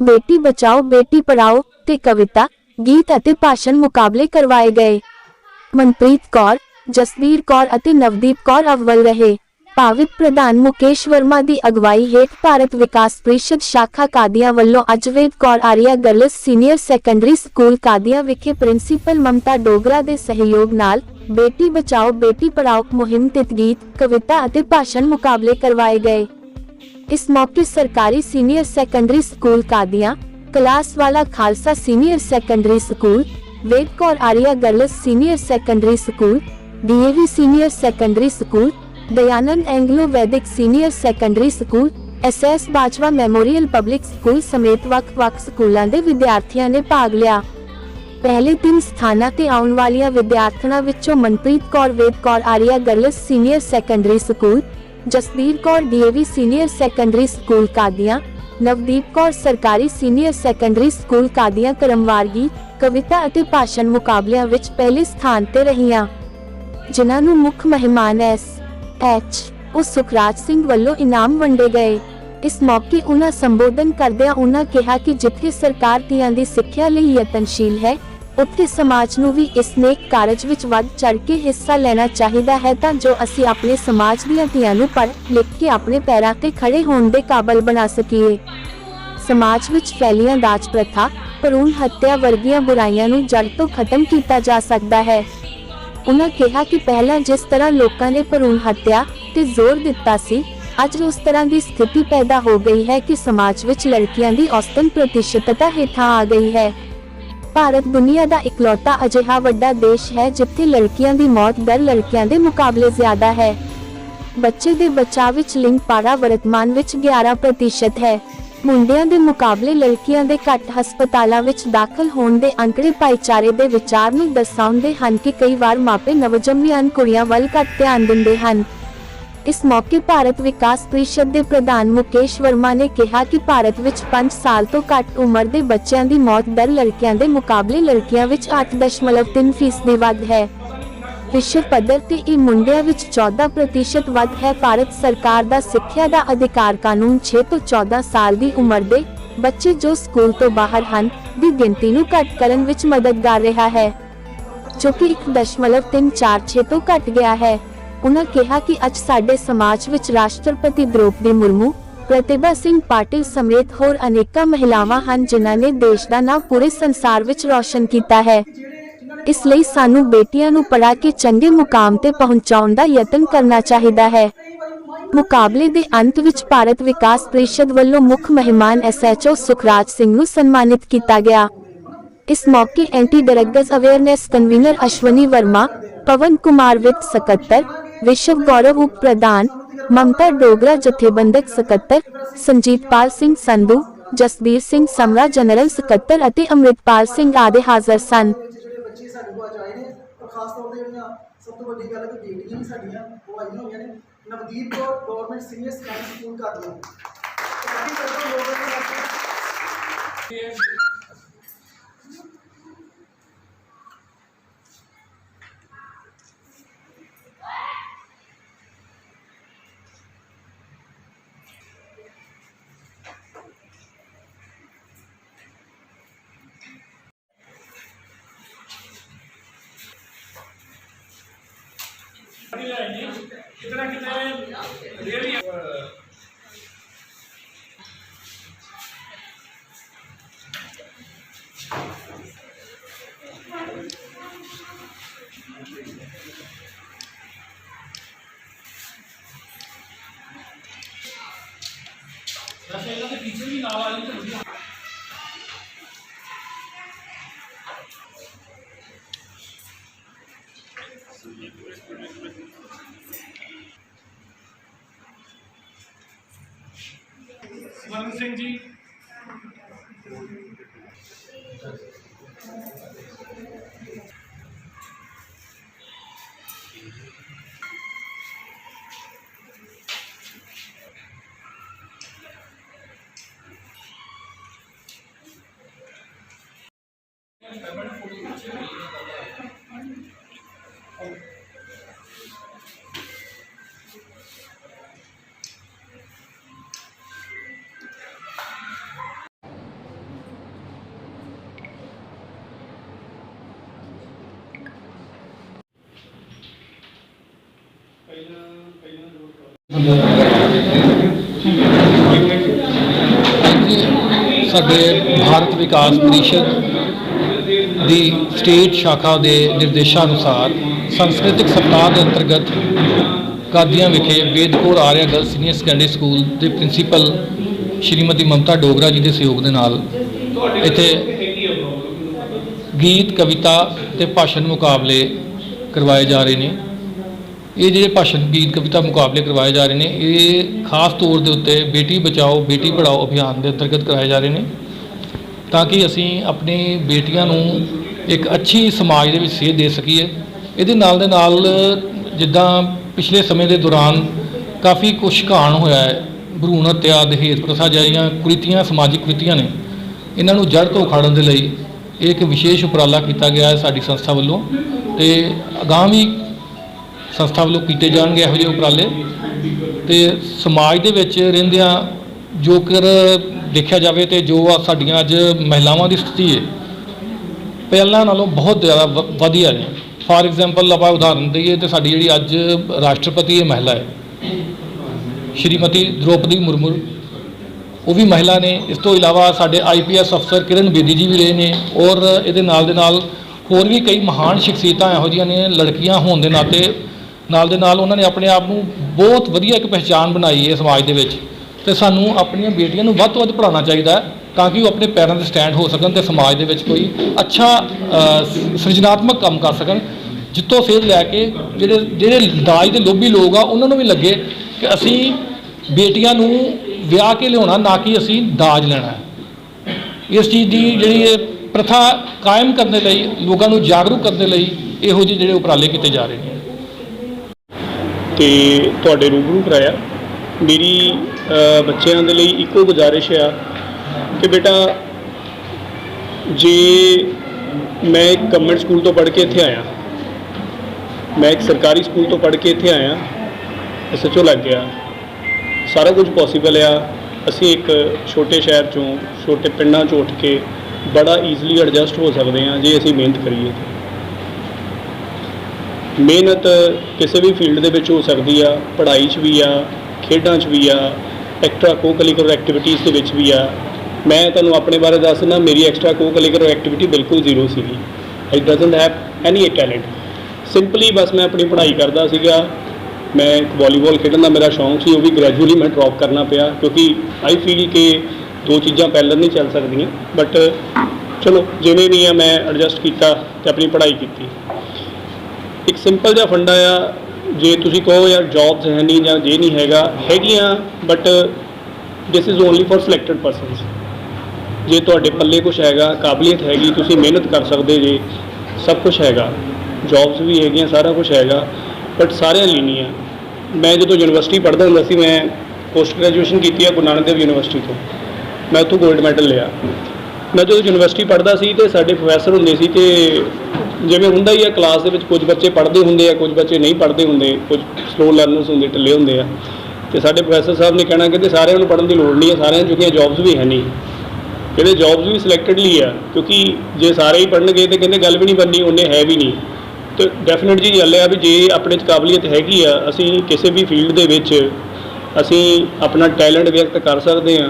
बेटी बचाओ बेटी पढ़ाओ ते कविता गीत अते भाषण मुकाबले करवाए गए। मनप्रीत कौर, जसवीर कौर अते नवदीप कौर अव्वल रहे। भावित प्रधान मुकेश वर्मा की अगवाई हेठ भारत विकास परिषद शाखा कादियां वल्लों अज Ved Kaur Arya girls senior secondary school Qadian विखे प्रिंसीपल ममता डोगरा के सहयोग नाल बेटी बचाओ बेटी पढ़ाओ मुहिम तहत गीत कविता अते भाषण मुकाबले करवाए गए। इस मौके सरकारी senior secondary school Qadian, Kalas Wala Khalsa senior secondary school, Ved Kaur Arya girls senior secondary school, DAV senior secondary school, Dayanand Anglo Vedic senior secondary school, SS Bajwa memorial public school समेत ਵੱਖ-ਵੱਖ स्कूलों के विद्यार्थियों ने भाग लिया। पहले दिन स्थानां ते आउण वालियां विद्यार्थियों विचों Manpreet Kaur Ved Kaur Arya girls senior secondary school, Jasvir Kaur DAV senior secondary school Qadian, Navdeep Kaur सरकारी सीनियर सैकेंडरी स्कूल कादियां क्रमवार गीत, कविता अते भाषण मुकाबलियां विच पहले स्थान ते रहियां, जिन्हां नूं मुख मेहमान एस.एच.ओ सुखराज सिंह वल्लों इनाम वंडे गए। इस मौके उन्हां संबोधन करदिआं उन्हां कहा कि जिथे सरकार धीआं दी सिੱਖਿਆ ਲਈ यतनशील है, उत्थे समाज नूं भी इस नेक कारज विच वध चढ़ के हिस्सा लेना चाहिदा है तां जो असीं अपने समाज दीआं धीआं नूं पढ़ लिख के अपने पैरां ते खड़े होण दे काबल बना सकीए। समाज विच फैलियां दाज प्रथा, भरूण हत्या वर्गियां बुराइयां नूं जड़ तो खत्म कीता जा सकदा है। उन्हां कहा कि पहलां जिस तरह लोकां ने भरूण हत्या ते जोर दिता सी, अज उस तरह की स्थिति पैदा हो गई है कि समाज विच लड़कियां दी औसतन प्रतिशतता हेठां आ गई है। भारत दुनिया का इकलौता अजिहा वड्डा देश है जिथे लड़कियां दी मौत दर लड़कियां दे मुकाबले ज्यादा है। बच्चे दे बचाव विच लिंग पाड़ा वर्तमान विच 11% है। मुंडियां दे मुकाबले लड़कियां दे घट हस्पतालां विच दाखल होण दे अंकड़े भाईचारे दे विचार नूं दर्शाउंदे हन कि कई वार मापे नवजन्मियां कुड़ियां वल घट ध्यान दिंदे हन। इस मौके भारत विकास परिषद के प्रधान मुकेश वर्मा ने कहा कि भारत विच 5 साल तो घट उम्र के बच्चों की मौत दर लड़कियों के मुकाबले लड़कियों विच 8.3% वध है। विश्व पद्धर ते इह मुंडियां विच 14% वध है। भारत सरकार का सिੱਖਿਆ का अधिकार कानून 6 तो 14 साल की उम्र के बच्चे जो स्कूल तो बाहर हैं की गिनती नूं घट करन विच मददगार रहा है, जो कि 1.346 तो घट गया है। उन्होंने कहा कि अज साडे समाज विच राष्ट्रपति द्रौपदी मुर्मू, प्रतिभा सिंह पाटिल समेत होर अनेक महिलावां हन जिन्हां ने देश का नाम पूरे संसार विच रोशन किया है। इसलिए सानू बेटियां नूं पढ़ा के चंगे मुकाम ते पहुंचाउण दा यतन करना चाहिदा है। मुकाबले दे अंत विच भारत विकास परिषद वल्लों मुख मेहमान एस.एच.ओ सुखराज सिंह नूं सन्मानित किया गया। इस मौके anti drugs awareness convener Ashwani Verma, Pawan Kumar वित्त सकत्तर, विश्व गौरव उप प्रधान, ममता डोगरा जथेबंदक सकत्तर, संजीतपाल सिंह संधू, जसबीर सिंह समरा जनरल सकत्तर अते अमृतपाल सिंह आदि हाज़र सन। Navdeep Kaur government senior secondary school Qadian. कितना पीछे भी नाल आ रही सिमरन सिंह जी, ਅੱਜ ਸਾਡੇ ਭਾਰਤ ਵਿਕਾਸ ਪ੍ਰੀਸ਼ਦ ਦੀ ਸਟੇਟ ਸ਼ਾਖਾ ਦੇ ਨਿਰਦੇਸ਼ਾਂ ਅਨੁਸਾਰ ਸੰਸਕ੍ਰਿਤਿਕ ਸਪਤਾਹ ਦੇ ਅੰਤਰਗਤ ਕਾਦੀਆਂ ਵਿਖੇ ਵੇਦ ਕੌਰ ਆਰਿਆ ਗਰਲਜ਼ ਸੀਨੀਅਰ ਸੈਕੰਡਰੀ ਸਕੂਲ ਦੇ ਪ੍ਰਿੰਸੀਪਲ ਸ਼੍ਰੀਮਤੀ ਮਮਤਾ ਡੋਗਰਾ ਜੀ ਦੇ ਸਹਿਯੋਗ ਦੇ ਨਾਲ ਇੱਥੇ ਗੀਤ ਕਵਿਤਾ ਤੇ ਭਾਸ਼ਣ ਮੁਕਾਬਲੇ ਕਰਵਾਏ ਜਾ ਰਹੇ ਨੇ। ਇਹ ਜਿਹੜੇ ਭਾਸ਼ਣ ਗੀਤ ਕਵਿਤਾ ਮੁਕਾਬਲੇ ਕਰਵਾਏ ਜਾ ਰਹੇ ਨੇ ਇਹ ਖਾਸ ਤੌਰ ਦੇ ਉੱਤੇ ਬੇਟੀ ਬਚਾਓ ਬੇਟੀ ਪੜ੍ਹਾਓ ਅਭਿਆਨ ਦੇ ਅੰਤਰਗਤ ਕਰਵਾਏ ਜਾ ਰਹੇ ਨੇ ਤਾਂ ਕਿ ਅਸੀਂ ਆਪਣੀ ਬੇਟੀਆਂ ਨੂੰ ਇੱਕ ਅੱਛੀ ਸਮਾਜ ਦੇ ਵਿੱਚ ਸੇਧ ਦੇ ਸਕੀਏ। ਇਹਦੇ ਨਾਲ ਦੇ ਨਾਲ ਜਿੱਦਾਂ ਪਿਛਲੇ ਸਮੇਂ ਦੇ ਦੌਰਾਨ ਕਾਫੀ ਕੁਛ ਘਾਣ ਹੋਇਆ ਹੈ, ਭਰੂਣ ਹੱਤਿਆ, ਦਹੇਜ ਪ੍ਰਥਾ ਜਿਹੀਆਂ ਕੁਰੀਤੀਆਂ ਸਮਾਜਿਕ ਕੁਰੀਤੀਆਂ ਨੇ, ਇਹਨਾਂ ਨੂੰ ਜੜ੍ਹ ਤੋਂ ਉਖਾੜਨ ਦੇ ਲਈ ਇਹ ਇੱਕ ਵਿਸ਼ੇਸ਼ ਉਪਰਾਲਾ ਕੀਤਾ ਗਿਆ ਹੈ ਸਾਡੀ ਸੰਸਥਾ ਵੱਲੋਂ ਤੇ ਅਗਾਂਹ ਵੀ ਸੰਸਥਾ ਵੱਲੋਂ ਕੀਤੇ ਜਾਣਗੇ ਇਹੋ ਜਿਹੇ ਉਪਰਾਲੇ। ਤੇ ਸਮਾਜ ਦੇ ਵਿੱਚ ਰਹਿੰਦਿਆਂ ਜੋਕਰ ਦੇਖਿਆ ਜਾਵੇ ਤੇ ਜੋ ਸਾਡੀਆਂ ਅੱਜ ਮਹਿਲਾਵਾਂ ਦੀ ਸਥਿਤੀ ਹੈ ਪਹਿਲਾਂ ਨਾਲੋਂ ਬਹੁਤ ਜ਼ਿਆਦਾ ਵਧੀਆ ਨੇ। ਫਾਰ ਐਗਜ਼ਾਮਪਲ ਆਪਾਂ ਉਦਾਹਰਨ ਦਈਏ ਤੇ ਸਾਡੀ ਜਿਹੜੀ ਅੱਜ ਰਾਸ਼ਟਰਪਤੀ ਇਹ ਮਹਿਲਾ ਹੈ ਸ਼੍ਰੀਮਤੀ ਦ੍ਰੋਪਦੀ ਮੁਰਮੂ, ਉਹ ਵੀ ਮਹਿਲਾ ਨੇ। ਇਸ ਤੋਂ ਇਲਾਵਾ ਸਾਡੇ IPS ਅਫਸਰ ਕਿਰਨ ਬੇਦੀ ਜੀ ਵੀ ਰਹੇ ਨੇ ਔਰ ਇਹਦੇ ਨਾਲ ਦੇ ਨਾਲ ਹੋਰ ਵੀ ਕਈ ਮਹਾਨ ਸ਼ਖਸੀਅਤਾਂ ਇਹੋ ਜਿਹੀਆਂ ਨੇ ਲੜਕੀਆਂ ਹੋਣ ਦੇ ਨਾਤੇ ਨਾਲ ਦੇ ਨਾਲ ਉਹਨਾਂ ਨੇ ਆਪਣੇ ਆਪ ਨੂੰ ਬਹੁਤ ਵਧੀਆ ਇੱਕ ਪਹਿਚਾਣ ਬਣਾਈ ਹੈ ਸਮਾਜ ਦੇ ਵਿੱਚ। ਤੇ ਸਾਨੂੰ ਆਪਣੀਆਂ ਬੇਟੀਆਂ ਨੂੰ ਵੱਧ ਤੋਂ ਵੱਧ ਪੜ੍ਹਾਉਣਾ ਚਾਹੀਦਾ ਹੈ ਤਾਂ ਕਿ ਉਹ ਆਪਣੇ ਪੈਰਾਂ 'ਤੇ ਸਟੈਂਡ ਹੋ ਸਕਣ ਤੇ ਸਮਾਜ ਦੇ ਵਿੱਚ ਕੋਈ ਅੱਛਾ ਸਿਰਜਣਾਤਮਕ ਕੰਮ ਕਰ ਸਕਣ, ਜਿੱਤੋਂ ਸੇਧ ਲੈ ਕੇ ਜਿਹੜੇ ਦਾਜ ਦੇ ਲੋਭੀ ਲੋਕ ਆ ਉਹਨਾਂ ਨੂੰ ਵੀ ਲੱਗੇ ਕਿ ਅਸੀਂ ਬੇਟੀਆਂ ਨੂੰ ਵਿਆਹ ਕੇ ਲਿਆਉਣਾ ਨਾ ਕਿ ਅਸੀਂ ਦਾਜ ਲੈਣਾ ਹੈ। ਇਸ ਚੀਜ਼ ਦੀ ਜਿਹੜੀ ਇਹ ਪ੍ਰਥਾ ਕਾਇਮ ਕਰਨ ਦੇ ਲਈ ਲੋਕਾਂ ਨੂੰ ਜਾਗਰੂਕ ਕਰਨ ਦੇ ਲਈ ਇਹੋ ਜਿਹੇ ਜਿਹੜੇ ਉਪਰਾਲੇ ਕੀਤੇ ਜਾ ਰਹੇ ਨੇ। ਤੇ ਤੁਹਾਡੇ ਰੂਬਰੂ ਕਰਾਇਆ। ਮੇਰੀ ਬੱਚਿਆਂ ਦੇ ਲਈ ਇੱਕੋ ਗੁਜ਼ਾਰਿਸ਼ ਆ ਕਿ ਬੇਟਾ ਜੇ ਮੈਂ ਇੱਕ ਗਵਰਨਮੈਂਟ ਸਕੂਲ ਤੋਂ ਪੜ੍ਹ ਕੇ ਇੱਥੇ ਆਇਆ, ਮੈਂ ਇੱਕ ਸਰਕਾਰੀ ਸਕੂਲ ਤੋਂ ਪੜ੍ਹ ਕੇ ਇੱਥੇ ਆਇਆ, SHO ਲੱਗ ਗਿਆ, ਸਾਰਾ ਕੁਝ ਪੋਸੀਬਲ ਆ। ਅਸੀਂ ਇੱਕ ਛੋਟੇ ਸ਼ਹਿਰ 'ਚੋਂ ਛੋਟੇ ਪਿੰਡਾਂ 'ਚੋਂ ਉੱਠ ਕੇ ਬੜਾ ਈਜ਼ੀਲੀ ਐਡਜਸਟ ਹੋ ਸਕਦੇ ਹਾਂ ਜੇ ਅਸੀਂ ਮਿਹਨਤ ਕਰੀਏ। ਮਿਹਨਤ ਕਿਸੇ ਵੀ ਫੀਲਡ ਦੇ ਵਿੱਚ ਹੋ ਸਕਦੀ ਆ, ਪੜ੍ਹਾਈ 'ਚ ਵੀ ਆ, ਖੇਡਾਂ 'ਚ ਵੀ ਆ, ਐਕਸਟਰਾ ਕੋ ਕਰਿਕੂਲਰ ਐਕਟੀਵਿਟੀਜ਼ ਦੇ ਵਿੱਚ ਵੀ ਆ। ਮੈਂ ਤੁਹਾਨੂੰ ਆਪਣੇ ਬਾਰੇ ਦੱਸਣਾ, ਮੇਰੀ ਐਕਸਟਰਾ ਕੋ ਕਰਿਕੂਲਰ ਐਕਟੀਵਿਟੀ ਬਿਲਕੁਲ ਜ਼ੀਰੋ ਸੀਗੀ। I doesn't have any talent. Simply ਬਸ ਮੈਂ ਆਪਣੀ ਪੜ੍ਹਾਈ ਕਰਦਾ ਸੀਗਾ। ਮੈਂ ਇੱਕ ਵਾਲੀਬਾਲ ਖੇਡਣ ਦਾ ਮੇਰਾ ਸ਼ੌਂਕ ਸੀ, ਉਹ ਵੀ ਗ੍ਰੈਜੂਅਲੀ ਮੈਂ ਡਰੋਪ ਕਰਨਾ ਪਿਆ ਕਿਉਂਕਿ ਆਈ ਫੀਲ ਕਿ ਦੋ ਚੀਜ਼ਾਂ ਪਹਿਲਾਂ ਨਹੀਂ ਚੱਲ ਸਕਦੀਆਂ। ਬਟ ਚਲੋ ਜਿਵੇਂ ਵੀ ਆ ਮੈਂ ਐਡਜਸਟ ਕੀਤਾ ਅਤੇ ਆਪਣੀ ਪੜ੍ਹਾਈ ਕੀਤੀ। ਇੱਕ ਸਿੰਪਲ ਜਿਹਾ ਫੰਡਾ ਆ, ਜੇ ਤੁਸੀਂ ਕਹੋ ਯਾਰ ਜੋਬਸ ਹੈ ਨਹੀਂ ਜਾਂ ਜੇ ਨਹੀਂ ਹੈਗੀਆਂ but this is only for selected persons. ਜੇ ਤੁਹਾਡੇ ਪੱਲੇ ਕੁਛ ਹੈਗਾ, ਕਾਬਲੀਅਤ ਹੈਗੀ, ਤੁਸੀਂ ਮਿਹਨਤ ਕਰ ਸਕਦੇ ਜੇ, ਸਭ ਕੁਛ ਹੈਗਾ, ਜੋਬਸ ਵੀ ਹੈਗੀਆਂ, ਸਾਰਾ ਕੁਛ ਹੈਗਾ, ਬਟ ਸਾਰਿਆਂ ਲਈ ਨਹੀਂ ਆ। ਮੈਂ ਜਦੋਂ ਯੂਨੀਵਰਸਿਟੀ ਪੜ੍ਹਦਾ ਹੁੰਦਾ ਸੀ, ਮੈਂ ਪੋਸਟ ਗ੍ਰੈਜੂਏਸ਼ਨ ਕੀਤੀ ਆ ਗੁਰੂ ਨਾਨਕ ਦੇਵ ਯੂਨੀਵਰਸਿਟੀ ਤੋਂ, ਮੈਂ ਉੱਥੋਂ ਗੋਲਡ ਮੈਡਲ ਲਿਆ। ਮੈਂ ਜਦੋਂ ਯੂਨੀਵਰਸਿਟੀ ਪੜ੍ਹਦਾ ਸੀ ਅਤੇ ਸਾਡੇ ਪ੍ਰੋਫੈਸਰ ਹੁੰਦੇ ਸੀ ਅਤੇ ਜਿਵੇਂ ਹੁੰਦਾ ਹੀ ਆ ਕਲਾਸ ਦੇ ਵਿੱਚ ਕੁਝ ਬੱਚੇ ਪੜ੍ਹਦੇ ਹੁੰਦੇ ਆ, ਕੁਝ ਬੱਚੇ ਨਹੀਂ ਪੜ੍ਹਦੇ ਹੁੰਦੇ, ਕੁਝ ਸਲੋ ਲਰਨਰਸ ਹੁੰਦੇ, ਢਿੱਲੇ ਹੁੰਦੇ ਆ। ਅਤੇ ਸਾਡੇ ਪ੍ਰੋਫੈਸਰ ਸਾਹਿਬ ਨੇ ਕਹਿਣਾ ਕਹਿੰਦੇ ਸਾਰਿਆਂ ਨੂੰ ਪੜ੍ਹਨ ਦੀ ਲੋੜ ਨਹੀਂ ਹੈ, ਸਾਰਿਆਂ ਨੂੰ ਚੁੱਕੀਆਂ ਜੋਬਸ ਵੀ ਹੈ ਨਹੀਂ, ਕਹਿੰਦੇ ਜੋਬਸ ਵੀ ਸਿਲੈਕਟਡਲੀ ਆ ਕਿਉਂਕਿ ਜੇ ਸਾਰੇ ਹੀ ਪੜ੍ਹਨਗੇ ਤਾਂ ਕਹਿੰਦੇ ਗੱਲ ਵੀ ਨਹੀਂ ਬਣਨੀ, ਉਹਨੇ ਹੈ ਵੀ ਨਹੀਂ। ਅਤੇ ਡੈਫੀਨੇਟ ਜੀ ਗੱਲ ਆ ਵੀ ਜੇ ਆਪਣੇ 'ਚ ਕਾਬਲੀਅਤ ਹੈਗੀ ਆ, ਅਸੀਂ ਕਿਸੇ ਵੀ ਫੀਲਡ ਦੇ ਵਿੱਚ ਅਸੀਂ ਆਪਣਾ ਟੈਲੈਂਟ ਵਿਅਕਤ ਕਰ ਸਕਦੇ ਹਾਂ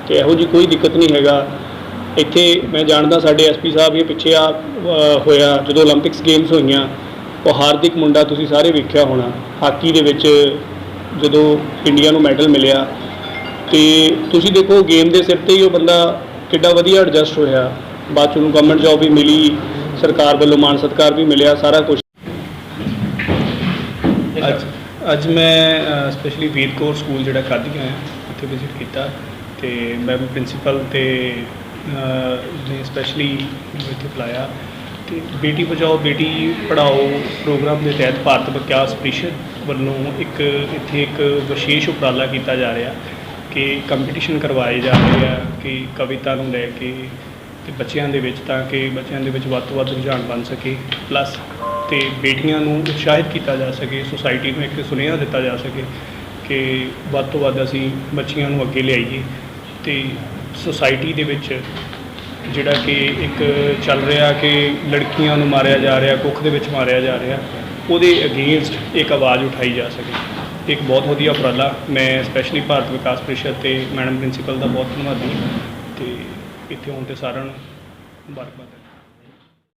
ਅਤੇ ਇਹੋ ਜਿਹੀ ਕੋਈ ਦਿੱਕਤ ਨਹੀਂ ਹੈਗਾ। ਇੱਥੇ ਮੈਂ ਜਾਣਦਾ ਸਾਡੇ SP ਸਾਹਿਬ ਇਹ ਪਿੱਛੇ ਹੋਇਆ ਜਦੋਂ ਓਲੰਪਿਕਸ ਗੇਮਸ ਹੋਈਆਂ, ਉਹ ਹਾਰਦਿਕ ਮੁੰਡਾ ਤੁਸੀਂ ਸਾਰੇ ਵੇਖਿਆ ਹੋਣਾ, ਹਾਕੀ ਦੇ ਵਿੱਚ ਜਦੋਂ ਇੰਡੀਆ ਨੂੰ ਮੈਡਲ ਮਿਲਿਆ ਅਤੇ ਤੁਸੀਂ ਦੇਖੋ ਗੇਮ ਦੇ ਸਿਰ 'ਤੇ ਹੀ ਉਹ ਬੰਦਾ ਕਿੱਡਾ ਵਧੀਆ ਐਡਜਸਟ ਹੋਇਆ, ਬਾਅਦ 'ਚ ਉਹਨੂੰ ਗਵਰਨਮੈਂਟ ਜੋਬ ਵੀ ਮਿਲੀ, ਸਰਕਾਰ ਵੱਲੋਂ ਮਾਣ ਸਤਿਕਾਰ ਵੀ ਮਿਲਿਆ, ਸਾਰਾ ਕੁਛ। ਅੱਜ ਮੈਂ ਸਪੈਸ਼ਲੀ ਵੇਦ ਕੌਰ ਸਕੂਲ ਜਿਹੜਾ ਕਾਦੀਆਂ ਹੈ ਉੱਥੇ ਵਿਜ਼ਿਟ ਕੀਤਾ ਅਤੇ ਮੈਂ ਪ੍ਰਿੰਸੀਪਲ ਅਤੇ ਨੇ ਸਪੈਸ਼ਲੀ ਇੱਥੇ ਬੁਲਾਇਆ ਅਤੇ ਬੇਟੀ ਬਚਾਓ ਬੇਟੀ ਪੜ੍ਹਾਓ ਪ੍ਰੋਗਰਾਮ ਦੇ ਤਹਿਤ ਭਾਰਤ ਵਿਕਾਸ ਪ੍ਰੀਸ਼ਦ ਵੱਲੋਂ ਇੱਥੇ ਇੱਕ ਵਿਸ਼ੇਸ਼ ਉਪਰਾਲਾ ਕੀਤਾ ਜਾ ਰਿਹਾ ਕਿ ਕੰਪੀਟੀਸ਼ਨ ਕਰਵਾਏ ਜਾ ਰਹੇ ਆ ਕਿ ਕਵਿਤਾ ਨੂੰ ਲੈ ਕੇ ਅਤੇ ਬੱਚਿਆਂ ਦੇ ਵਿੱਚ, ਤਾਂ ਕਿ ਬੱਚਿਆਂ ਦੇ ਵਿੱਚ ਵੱਧ ਤੋਂ ਵੱਧ ਰੁਝਾਨ ਬਣ ਸਕੇ, ਪਲੱਸ ਅਤੇ ਬੇਟੀਆਂ ਨੂੰ ਉਤਸ਼ਾਹਿਤ ਕੀਤਾ ਜਾ ਸਕੇ, ਸੁਸਾਇਟੀ ਨੂੰ ਇੱਕ ਸੁਨੇਹਾ ਦਿੱਤਾ ਜਾ ਸਕੇ ਕਿ ਵੱਧ ਤੋਂ ਵੱਧ ਅਸੀਂ ਬੱਚੀਆਂ ਨੂੰ ਅੱਗੇ ਲਿਆਈਏ। ਅਤੇ ਸੁਸਾਇਟੀ ਦੇ ਵਿੱਚ ਜਿਹੜਾ ਕਿ ਇੱਕ ਚੱਲ ਰਿਹਾ ਕਿ ਲੜਕੀਆਂ ਨੂੰ ਮਾਰਿਆ ਜਾ ਰਿਹਾ, ਕੁੱਖ ਦੇ ਵਿੱਚ ਮਾਰਿਆ ਜਾ ਰਿਹਾ, ਉਹਦੇ ਅਗੇਂਸਟ ਇੱਕ ਆਵਾਜ਼ ਉਠਾਈ ਜਾ ਸਕੇ। ਇੱਕ ਬਹੁਤ ਵਧੀਆ ਉਪਰਾਲਾ। ਮੈਂ ਸਪੈਸ਼ਲੀ ਭਾਰਤ ਵਿਕਾਸ ਪ੍ਰੀਸ਼ਦ ਤੇ ਮੈਡਮ ਪ੍ਰਿੰਸੀਪਲ ਦਾ ਬਹੁਤ ਧੰਨਵਾਦੀ ਹਾਂ ਤੇ ਇੱਥੇ ਆਉਣ ਤੇ ਸਾਰਿਆਂ ਨੂੰ ਮੁਬਾਰਕਬਾਦ।